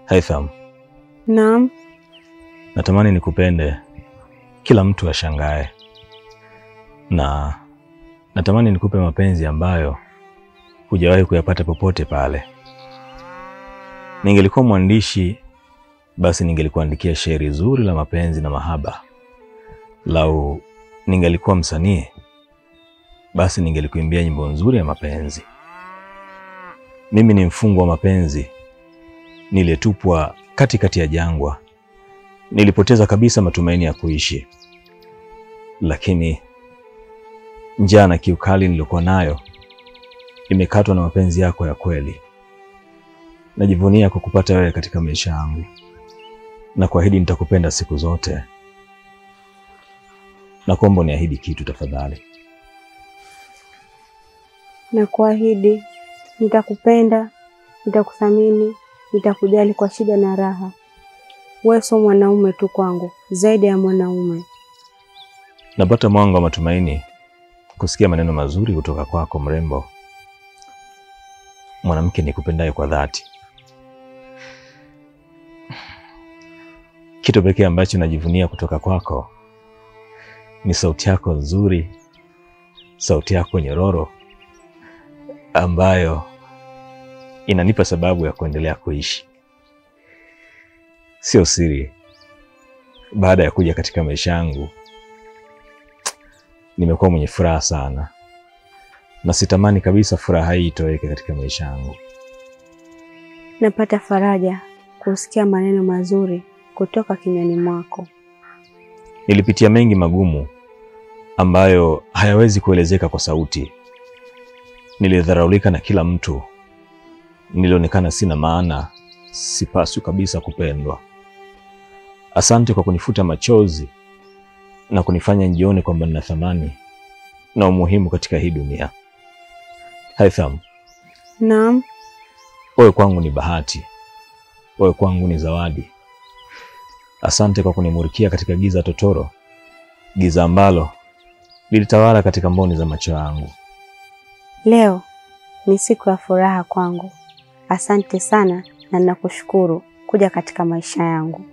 Haitham. Naam. Natamani nikupende kila mtu ashangae. Na natamani nikupe mapenzi ambayo hujawahi kuyapata popote pale. Ningelikuwa mwandishi, basi ningelikuandikia shairi zuri la mapenzi na mahaba. Lau ningelikuwa msanii, basi ningelikuimbia nyimbo nzuri ya mapenzi. Mimi ni mfungwa wa mapenzi. Niletupwa katikati ya jangwa. Nilipoteza kabisa matumaini ya kuishi. Lakini njaa na kiu kali nilikuwa nayo imekatwa na mapenzi yako ya kweli. Najivunia kukupata wewe katika maisha yangu, na kuahidi nitakupenda siku zote. Nakuomba uniahidi kitu tafadhali. Nakuahidi nitakupenda, nitakuthamini, nitakujali kwa shida na raha. Wewe sio mwanaume tu kwangu, zaidi ya mwanaume. Napata mwanga wa matumaini kusikia maneno mazuri kutoka kwako mrembo. Mwanamke nikupendaye kwa dhati. Kitu pekee ambacho najivunia kutoka kwako ni sauti yako nzuri, sauti yako nyororo ambayo inanipa sababu ya kuendelea kuishi. Sio siri, baada ya kuja katika maisha yangu nimekuwa mwenye furaha sana, na sitamani kabisa furaha hii itoweke katika maisha yangu. Napata faraja kusikia maneno mazuri kutoka kinywani mwako. Nilipitia mengi magumu ambayo hayawezi kuelezeka kwa sauti. Nilidharaulika na kila mtu. Nilionekana sina maana, sipaswi kabisa kupendwa. Asante kwa kunifuta machozi na kunifanya nijione kwamba nina thamani na umuhimu katika hii dunia. Haitham. Naam. Wewe kwangu ni bahati. Wewe kwangu ni zawadi. Asante kwa kunimurikia katika giza totoro, giza ambalo lilitawala katika mboni za macho yangu. Leo ni siku ya furaha kwangu. Asante sana na ninakushukuru kuja katika maisha yangu.